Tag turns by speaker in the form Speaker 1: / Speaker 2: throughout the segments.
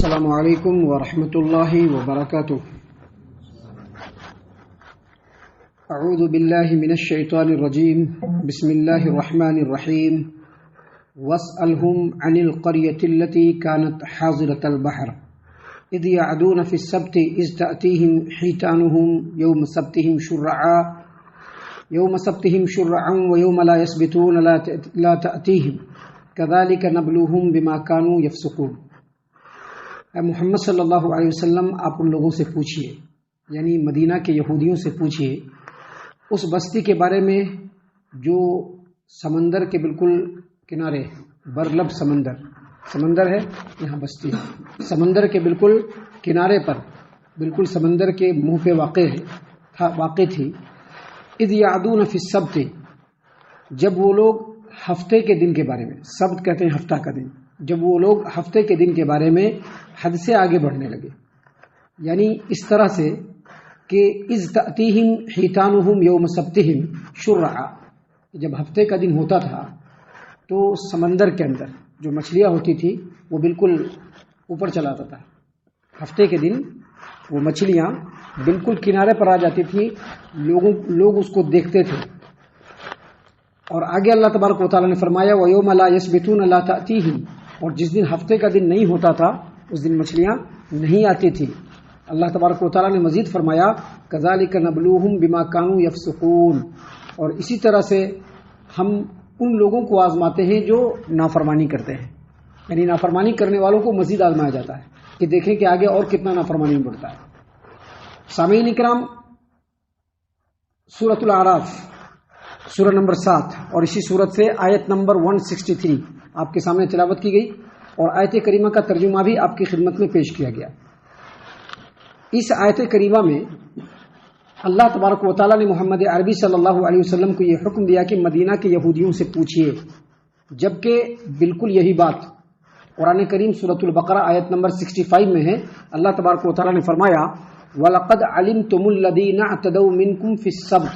Speaker 1: السلام علیکم ورحمۃ اللہ وبرکاتہ۔ اعوذ باللہ من الشیطان الرجیم، بسم اللہ الرحمن الرحیم۔ واسألهم عن القرية التي كانت حاضرة البحر إذ يعدون في السبت إذ تأتيهم حيتانهم يوم سبتهم شرعا ويوم لا يسبتون لا تأتيهم كذلك نبلوهم بما كانوا يفسقون۔ اے محمد صلی اللہ علیہ وسلم، آپ ان لوگوں سے پوچھئے، یعنی مدینہ کے یہودیوں سے پوچھئے اس بستی کے بارے میں جو سمندر کے بالکل کنارے، برلب سمندر ہے، یہاں بستی ہے، سمندر کے بالکل کنارے پر، بالکل سمندر کے منہ پہ واقع تھی۔ اذ یعدون فی السبت، جب وہ لوگ ہفتے کے دن کے بارے میں، سبت کہتے ہیں ہفتہ کا دن، جب وہ لوگ ہفتے کے دن کے بارے میں حد سے آگے بڑھنے لگے، یعنی اس طرح سے کہ اذ تأتیہم حیتانہم یوم سبتہم شرعا، جب ہفتے کا دن ہوتا تھا تو سمندر کے اندر جو مچھلیاں ہوتی تھی وہ بالکل اوپر چلا آتا تھا۔ ہفتے کے دن وہ مچھلیاں بالکل کنارے پر آ جاتی تھی، لوگ اس کو دیکھتے تھے۔ اور آگے اللہ تبارک و تعالیٰ نے فرمایا وَيَوْمَ لَا يَسْبِتُونَ لَا تَأْتِيهِمْ، اور جس دن ہفتے کا دن نہیں ہوتا تھا اس دن مچھلیاں نہیں آتی تھی۔ اللہ تبارک و تعالیٰ نے مزید فرمایا كَذَلِكَ نَبْلُوهُمْ بِمَا كَانُوا يَفْسُقُونَ، اور اسی طرح سے ہم ان لوگوں کو آزماتے ہیں جو نافرمانی کرتے ہیں، یعنی نافرمانی کرنے والوں کو مزید آزمایا جاتا ہے کہ دیکھیں کہ آگے اور کتنا نافرمانی میں بڑھتا ہے۔ سامعین اکرام، سورۃ الاعراف سورہ نمبر 7 اور اسی سورت سے آیت نمبر 163 آپ کے سامنے تلاوت کی گئی، اور آیت کریمہ کا ترجمہ بھی آپ کی خدمت میں پیش کیا گیا۔ اس آیت کریمہ میں اللہ تبارک و تعالیٰ نے محمد عربی صلی اللہ علیہ وسلم کو یہ حکم دیا کہ مدینہ کے یہودیوں سے پوچھئے، جبکہ بالکل یہی بات قرآن کریم سورۃ البقرہ آیت نمبر 65 میں ہے۔ اللہ تبارک و تعالیٰ نے فرمایا وَلَقَدْ عَلِمْتُمُ الَّذِينَ اعْتَدَوْا مِنْكُمْ فِي السَّبْتِ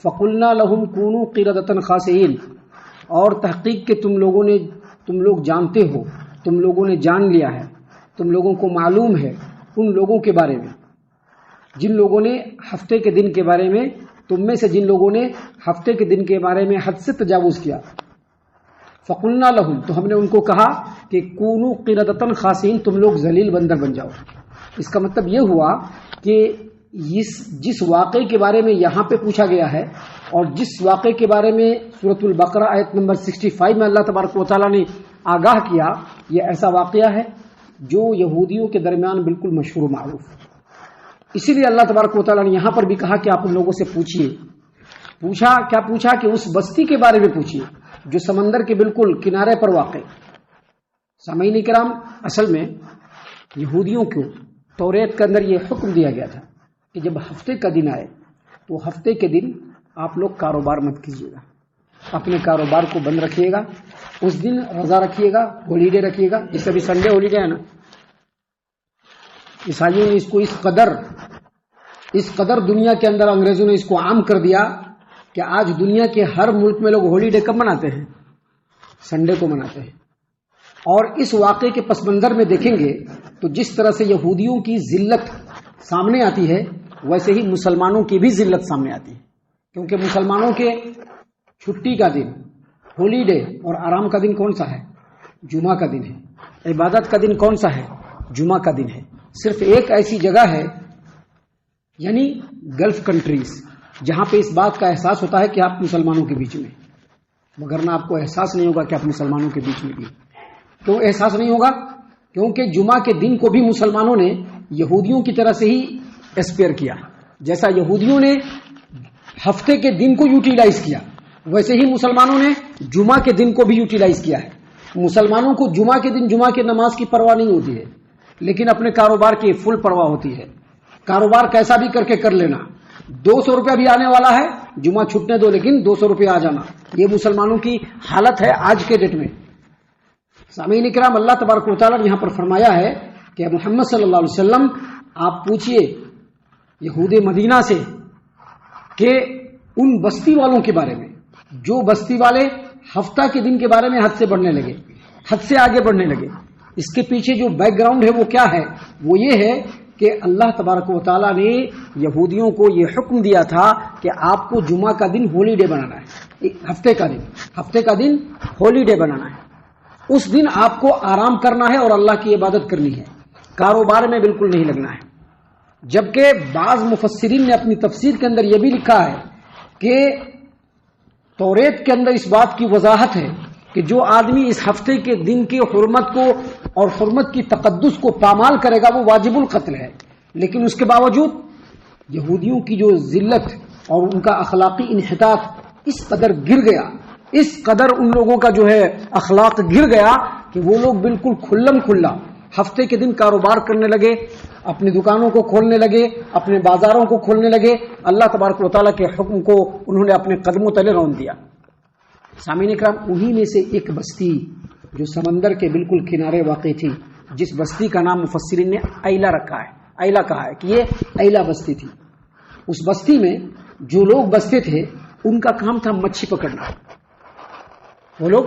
Speaker 1: فَقُلْنَا لَهُمْ كُونُوا قِرَدَةً خَاسِئِينَ، اور تحقیق کہ تم لوگ جانتے ہو، تم لوگوں نے جان لیا ہے، تم لوگوں کو معلوم ہے ان لوگوں کے بارے میں جن لوگوں نے ہفتے کے دن کے بارے میں، تم میں سے جن لوگوں نے ہفتے کے دن کے بارے میں حد سے تجاوز کیا۔ فَقُلْنَا لَهُمْ، تو ہم نے ان کو کہا کہ كُونُوا قِرَدَةً خَاسِئِينَ، تم لوگ ذلیل بندر بن جاؤ۔ اس کا مطلب یہ ہوا کہ جس واقعے کے بارے میں یہاں پہ پوچھا گیا ہے اور جس واقعے کے بارے میں سورۃ البقرہ آیت نمبر 65 میں اللہ تبارک و تعالیٰ نے آگاہ کیا، یہ ایسا واقعہ ہے جو یہودیوں کے درمیان بالکل مشہور و معروف۔ اسی لیے اللہ تبارک و تعالیٰ نے یہاں پر بھی کہا کہ آپ ان لوگوں سے پوچھئے۔ پوچھا کہ اس بستی کے بارے میں پوچھئے جو سمندر کے بالکل کنارے پر واقع۔ سامعین اکرام، اصل میں یہودیوں کو توریت کے اندر یہ حکم دیا گیا تھا کہ جب ہفتے کا دن آئے تو ہفتے کے دن آپ لوگ کاروبار مت کیجیے گا، اپنے کاروبار کو بند رکھیے گا، اس دن روزہ رکھیے گا، ہالیڈے رکھیے گا، جس سے بھی سنڈے ہالیڈے ہے نا۔ عیسائیوں نے اس کو اس قدر دنیا کے اندر انگریزوں نے اس کو عام کر دیا کہ آج دنیا کے ہر ملک میں لوگ ہالیڈے کب مناتے ہیں؟ سنڈے کو مناتے ہیں۔ اور اس واقعے کے پس منظر میں دیکھیں گے تو جس طرح سے یہودیوں کی ذلت سامنے آتی ہے ویسے ہی مسلمانوں کی بھی ذلت سامنے آتی ہے، کیونکہ مسلمانوں کے چھٹی کا دن، ہالیڈے اور آرام کا دن کون سا ہے؟ جمعہ کا دن ہے۔ عبادت کا دن کون سا ہے؟ جمعہ کا دن ہے۔ صرف ایک ایسی جگہ ہے، یعنی گلف کنٹریز، جہاں پہ اس بات کا احساس ہوتا ہے کہ آپ مسلمانوں کے بیچ میں، مگر نہ آپ کو احساس نہیں ہوگا کہ آپ مسلمانوں کے بیچ میں بھی۔ کیوں احساس نہیں ہوگا؟ کیونکہ جمعہ کے دن کو بھی مسلمانوں نے یہودیوں کی طرح سے ہی اسپیئر کیا، جیسا یہودیوں نے ہفتے کے دن کو یوٹیلائز کیا ویسے ہی مسلمانوں نے جمعہ کے دن کو بھی یوٹیلائز کیا ہے۔ مسلمانوں کو جمعہ کے دن جمعہ کی نماز کی پرواہ نہیں ہوتی ہے، لیکن اپنے کاروبار کی فل پرواہ ہوتی ہے۔ کاروبار کیسا بھی کر کے کر لینا، 200 روپیہ بھی آنے والا ہے، جمعہ چھٹنے دو لیکن 200 روپیہ آ جانا، یہ مسلمانوں کی حالت ہے آج کے ڈیٹ میں۔ سامعین اکرام، اللہ تبارک و تعالیٰ نے یہاں پر فرمایا ہے کہ محمد صلی اللہ علیہ وسلم آپ پوچھئے یہود مدینہ سے کہ ان بستی والوں کے بارے میں جو بستی والے ہفتہ کے دن کے بارے میں حد سے بڑھنے لگے، حد سے آگے بڑھنے لگے، اس کے پیچھے جو بیک گراؤنڈ ہے وہ کیا ہے؟ وہ یہ ہے کہ اللہ تبارک و تعالیٰ نے یہودیوں کو یہ حکم دیا تھا کہ آپ کو جمعہ کا دن ہولی ڈے بنانا ہے، ہفتے کا دن ہولی ڈے بنانا ہے۔ اس دن آپ کو آرام کرنا ہے اور اللہ کی عبادت کرنی ہے، کاروبار میں بالکل نہیں لگنا ہے۔ جبکہ بعض مفسرین نے اپنی تفسیر کے اندر یہ بھی لکھا ہے کہ توریت کے اندر اس بات کی وضاحت ہے کہ جو آدمی اس ہفتے کے دن کی حرمت کو اور حرمت کی تقدس کو پامال کرے گا وہ واجب القتل ہے، لیکن اس کے باوجود یہودیوں کی جو ذلت اور ان کا اخلاقی انحطاط اس قدر گر گیا، اس قدر ان لوگوں کا جو ہے اخلاق گر گیا کہ وہ لوگ بالکل کھلم کھلا ہفتے کے دن کاروبار کرنے لگے، اپنی دکانوں کو کھولنے لگے، اپنے بازاروں کو کھولنے لگے، اللہ تبارک و تعالیٰ کے حکم کو انہوں نے اپنے قدموں تلے رون دیا۔ سامعین کرام، انہی میں سے ایک بستی جو سمندر کے بالکل کنارے واقع تھی، جس بستی کا نام مفسرین نے ایلا رکھا ہے، ایلا کہا ہے کہ یہ ایلا بستی تھی۔ اس بستی میں جو لوگ بستے تھے ان کا کام تھا مچھلی پکڑنا، وہ لوگ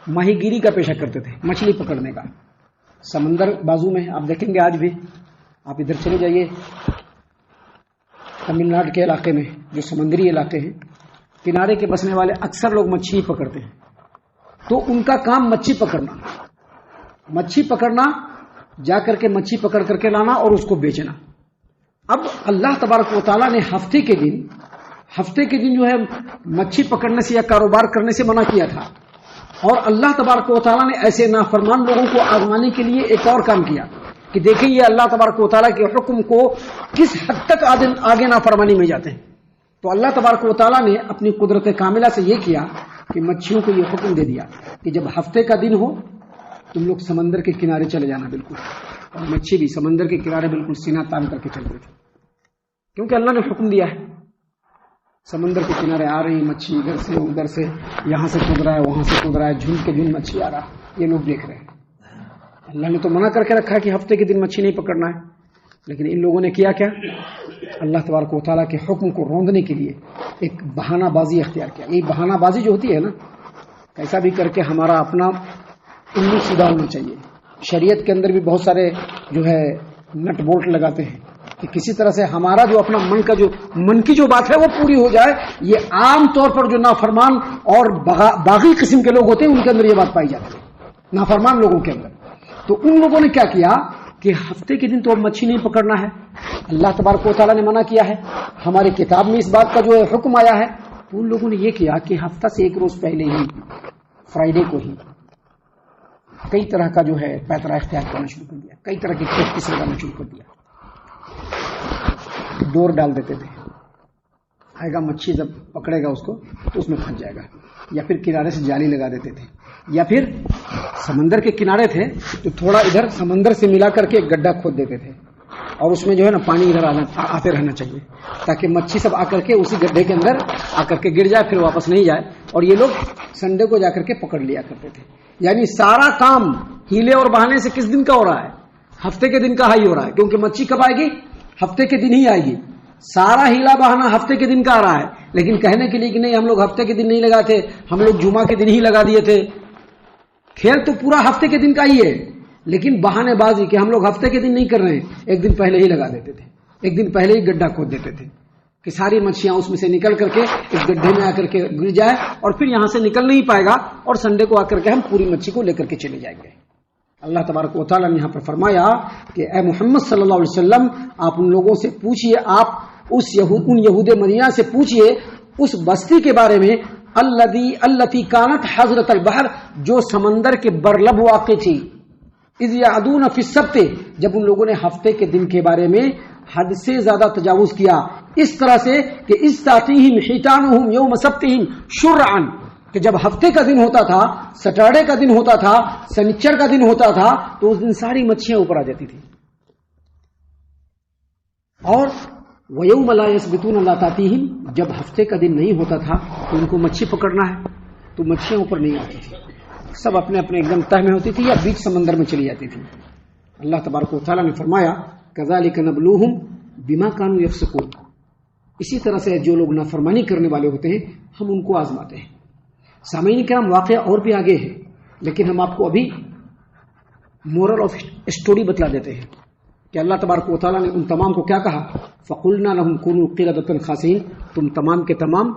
Speaker 1: ماہی گیری کا پیشہ کرتے تھے، مچھلی پکڑنے کا۔ سمندر بازو میں آپ دیکھیں گے آج بھی، آپ ادھر چلے جائیے تمل ناڈو کے علاقے میں جو سمندری علاقے ہیں، کنارے کے بسنے والے اکثر لوگ مچھلی پکڑتے ہیں، تو ان کا کام مچھلی پکڑنا، جا کر کے مچھلی پکڑ کر کے لانا اور اس کو بیچنا۔ اب اللہ تبارک و تعالیٰ نے ہفتے کے دن جو ہے مچھلی پکڑنے سے یا کاروبار کرنے سے منع کیا تھا، اور اللہ تبارک و تعالیٰ نے ایسے نافرمان لوگوں کو آزمانے کے لیے ایک اور کام کیا کہ دیکھیں یہ اللہ تبارک و تعالیٰ کے حکم کو کس حد تک آگے نافرمانی میں جاتے ہیں۔ تو اللہ تبارک و تعالیٰ نے اپنی قدرت کاملہ سے یہ کیا کہ مچھلیوں کو یہ حکم دے دیا کہ جب ہفتے کا دن ہو تم لوگ سمندر کے کنارے چلے جانا بالکل، اور مچھلی بھی سمندر کے کنارے بالکل سینہ تان کر کے چل رہی تھی، کیونکہ اللہ نے حکم دیا ہے۔ سمندر کے کنارے آ رہی مچھلی، ادھر سے ادھر سے، یہاں سے کود رہا ہے وہاں سے کود رہا ہے، جھنڈ کے جھنڈ مچھلی آ رہا، یہ لوگ دیکھ رہے ہیں۔ اللہ نے تو منع کر کے رکھا ہے کہ ہفتے کے دن مچھلی نہیں پکڑنا ہے، لیکن ان لوگوں نے کیا اللہ تبارک و تعالیٰ کے حکم کو روندنے کے لیے ایک بہانہ بازی اختیار کیا۔ یہ بہانہ بازی جو ہوتی ہے نا، کیسا بھی کر کے ہمارا اپنا علم سیدھا ہونا چاہیے۔ شریعت کے اندر بھی بہت سارے جو ہے نٹ بولٹ لگاتے ہیں کہ کسی طرح سے ہمارا جو اپنا من کی جو بات ہے وہ پوری ہو جائے۔ یہ عام طور پر جو نافرمان اور باغی قسم کے لوگ ہوتے ہیں ان کے اندر یہ بات پائی جاتی ہے، نافرمان لوگوں کے اندر۔ تو ان لوگوں نے کیا کیا کہ ہفتے کے دن تو اب مچھلی نہیں پکڑنا ہے، اللہ تبارک و تعالیٰ نے منع کیا ہے، ہماری کتاب میں اس بات کا جو ہے حکم آیا ہے۔ تو ان لوگوں نے یہ کیا کہ ہفتہ سے ایک روز پہلے ہی، فرائیڈے کو ہی، کئی طرح کا جو ہے پیترا اختیار کرنا شروع کر دیا، کئی طرح کی پریکٹس لگانا شروع کر دیا۔ ڈور ڈال دیتے تھے، آئے گا مچھلی جب پکڑے گا اس کو تو اس میں پھنس جائے گا، یا پھر کنارے سے جالی لگا دیتے تھے، یا پھر سمندر کے کنارے تھے تو تھوڑا ادھر سمندر سے ملا کر کے ایک گڈھا کھود دیتے تھے، اور اس میں جو ہے نا پانی ادھر آتے رہنا چاہیے تاکہ مچھلی سب آ کر کے اسی گڈھے کے اندر آ کر کے گر جائے، پھر واپس نہیں جائے، اور یہ لوگ سنڈے کو جا کر کے پکڑ لیا کرتے تھے۔ یعنی سارا کام ہیلے اور بہانے سے کس دن کا ہو رہا ہے؟ ہفتے کے دن کا ہی ہو رہا ہے، کیونکہ مچھلی کب آئے گی؟ ہفتے کے دن ہی آئے گی۔ سارا ہیلا بہانا ہفتے کے دن کا آ رہا ہے، لیکن کہنے کے لیے کہ نہیں ہم لوگ ہفتے کے دن نہیں لگاتے، ہم لوگ جمعہ کے دن ہی لگا دیے تھے۔ کھیل تو پورا ہفتے کے دن کا ہی ہے، لیکن بہانے بازی کہ ہم لوگ ہفتے کے دن نہیں کر رہے ہیں، ایک دن پہلے ہی لگا دیتے تھے، ایک دن پہلے ہی گڈھا کھود دیتے تھے کہ ساری مچھلیاں اس میں سے نکل کر کے ایک گڈھے میں آ کر کے گر جائے، اور پھر یہاں سے نکل نہیں پائے گا، اور سنڈے کو آ کر کے ہم پوری مچھلی کو لے کر کے چلے جائیں گے۔ اللہ تبارک و تعالیٰ نے یہاں پر فرمایا کہ اے محمد صلی اللہ علیہ وسلم، آپ ان لوگوں سے پوچھئے، آپ ان یہود مدینہ سے پوچھئے اس بستی کے بارے میں التی کانت حضرت البحر، جو سمندر کے برلب واقع تھی، اذ یعدون فی السبت، جب ان لوگوں نے ہفتے کے دن کے بارے میں حد سے زیادہ تجاوز کیا، اس طرح سے کہ استاتیہم حیتانہم یوم سبتہم شرعا، کہ جب ہفتے کا دن ہوتا تھا، سیٹرڈے کا دن ہوتا تھا، سنیچر کا دن ہوتا تھا، تو اس دن ساری مچھلیاں اوپر آ جاتی تھی، اور وَيَوْمَ لَا يَسْبِتُونَ لَا تَأْتِيهِمْ، جب ہفتے کا دن نہیں ہوتا تھا تو ان کو مچھلی پکڑنا ہے تو مچھلیاں اوپر نہیں آتی تھی، سب اپنے اپنے ایک دم تہ میں ہوتی تھی یا بیچ سمندر میں چلی جاتی تھی۔ اللہ تبارک و تعالیٰ نے فرمایا كَذَلِكَ نَبْلُوهُمْ بِمَا كَانُوا يَفْسُقُونَ، اسی طرح سے جو لوگ نافرمانی کرنے والے ہوتے ہیں ہم ان کو آزماتے ہیں۔ سامعین کرام، واقعہ اور بھی آگے ہے، لیکن ہم آپ کو ابھی مورل آف اسٹوری بتلا دیتے ہیں کہ اللہ تبارک و تعالیٰ نے ان تمام کو کیا کہا، فَقُلْنَا لَهُمْ كُونُوا قِرَدَةً خَاسِئِينَ، تم تمام کے تمام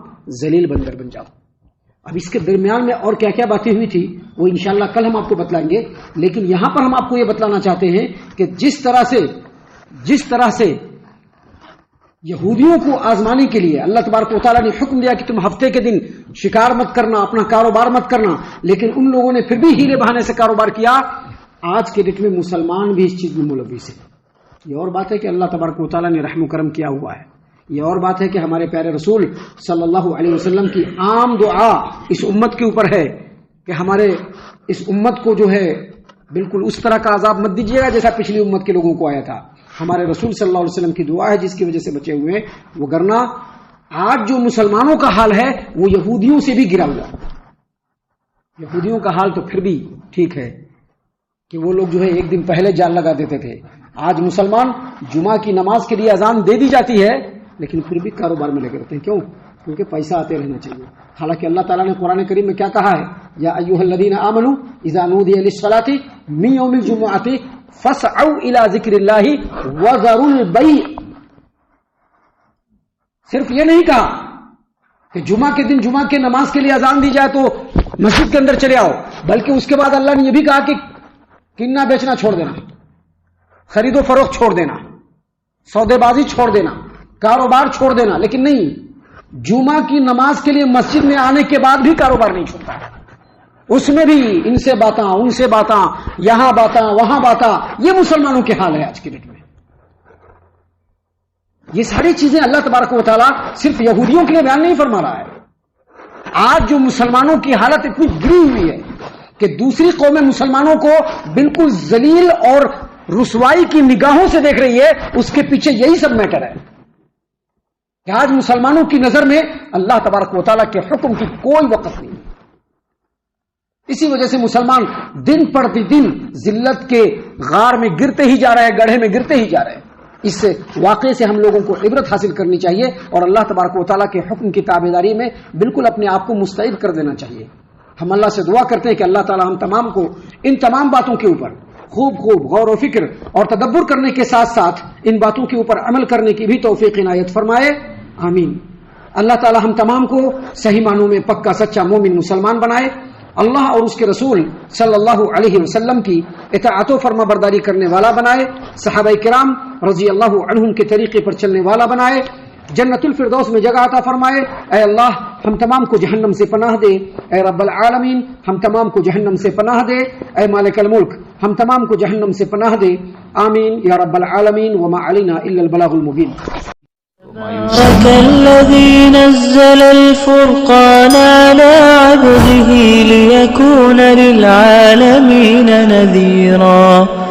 Speaker 1: ذلیل بندر بن جاؤ۔ اب اس کے درمیان میں اور کیا کیا باتیں ہوئی تھی وہ انشاءاللہ کل ہم آپ کو بتلائیں گے، لیکن یہاں پر ہم آپ کو یہ بتلانا چاہتے ہیں کہ جس طرح سے یہودیوں کو آزمانے کے لیے اللہ تبارک و تعالیٰ نے حکم دیا کہ تم ہفتے کے دن شکار مت کرنا، اپنا کاروبار مت کرنا، لیکن ان لوگوں نے پھر بھی ہیلے بہانے سے کاروبار کیا، آج کے ڈیٹ میں مسلمان بھی اس چیز میں ملوث ہیں۔ یہ اور بات ہے کہ اللہ تبارک و تعالیٰ نے رحم و کرم کیا ہوا ہے، یہ اور بات ہے کہ ہمارے پیارے رسول صلی اللہ علیہ وسلم کی عام دعا اس امت کے اوپر ہے کہ ہمارے اس امت کو جو ہے بالکل اس طرح کا عذاب مت دیجیے گا جیسا پچھلی امت کے لوگوں کو آیا تھا۔ ہمارے رسول صلی اللہ علیہ وسلم کی دعا ہے جس کی وجہ سے بچے ہوئے ہیں، وہ گرنا آج جو مسلمانوں کا حال ہے وہ یہودیوں سے بھی گرا ہوا۔ یہودیوں کا حال تو پھر بھی ٹھیک ہے کہ وہ لوگ جو ہے ایک دن پہلے جال لگا دیتے تھے، آج مسلمان جمعہ کی نماز کے لیے اذان دے دی جاتی ہے لیکن پھر بھی کاروبار میں لگے رہتے ہیں۔ کیوں؟ کیونکہ پیسہ آتے رہنا چاہیے۔ حالانکہ اللہ تعالیٰ نے قرآن کریم میں کیا کہا ہے، یا ایھا الذین آمنوا اذا نودی للصلاۃ من یوم الجمعۃ فاسعوا الی ذکر اللہ وذروا البیع۔ صرف یہ نہیں کہا کہ جمعہ کے دن جمعہ کے نماز کے لیے اذان دی جائے تو مسجد کے اندر چلے آؤ، بلکہ اس کے بعد اللہ نے یہ بھی کہا کہ کنا بیچنا چھوڑ دینا، خرید و فروخت چھوڑ دینا، سودے بازی چھوڑ دینا، کاروبار چھوڑ دینا، لیکن نہیں، جمعہ کی نماز کے لیے مسجد میں آنے کے بعد بھی کاروبار نہیں چھوڑتا، اس میں بھی ان سے باتاں ان سے باتاں، یہاں باتاں وہاں باتاں۔ یہ مسلمانوں کے حال ہے آج کے ڈیٹ میں۔ یہ ساری چیزیں اللہ تبارک و تعالیٰ صرف یہودیوں کے لیے بیان نہیں فرما رہا ہے۔ آج جو مسلمانوں کی حالت اتنی گری ہوئی ہے کہ دوسری قومیں مسلمانوں کو بالکل ذلیل اور رسوائی کی نگاہوں سے دیکھ رہی ہے، اس کے پیچھے یہی سب میٹر ہے کہ آج مسلمانوں کی نظر میں اللہ تبارک و تعالیٰ کے حکم کی کوئی وقت نہیں۔ اسی وجہ سے مسلمان دن پر دن ذلت کے غار میں گرتے ہی جا رہے ہیں، گڑھے میں گرتے ہی جا رہے ہیں۔ اس سے واقعے سے ہم لوگوں کو عبرت حاصل کرنی چاہیے اور اللہ تبارک و تعالیٰ کے حکم کی تابعداری میں بالکل اپنے آپ کو مستعد کر دینا چاہیے۔ ہم اللہ سے دعا کرتے ہیں کہ اللہ تعالیٰ ہم تمام کو ان تمام باتوں کے اوپر خوب غور و فکر اور تدبر کرنے کے ساتھ ساتھ ان باتوں کے اوپر عمل کرنے کی بھی توفیق عنایت فرمائے، آمین۔ اللہ تعالیٰ ہم تمام کو صحیح معنوں میں پکا سچا مومن مسلمان بنائے، اللہ اور اس کے رسول صلی اللہ علیہ وسلم کی اطاعت و فرما برداری کرنے والا بنائے، صحابہ کرام رضی اللہ عنہم کے طریقے پر چلنے والا بنائے، جنت الفردوس میں جگہ عطا فرمائے۔ اے اللہ ہم تمام کو جہنم سے پناہ دے، اے رب العالمین ہم تمام کو جہنم سے پناہ دے، اے مالک الملک ہم تمام کو جہنم سے پناہ دے، آمین یا رب العالمین۔ وما علینا الا البلاغ المبین۔
Speaker 2: الذي نزل الفرقان على عبده ليكون للعالمين نذيرا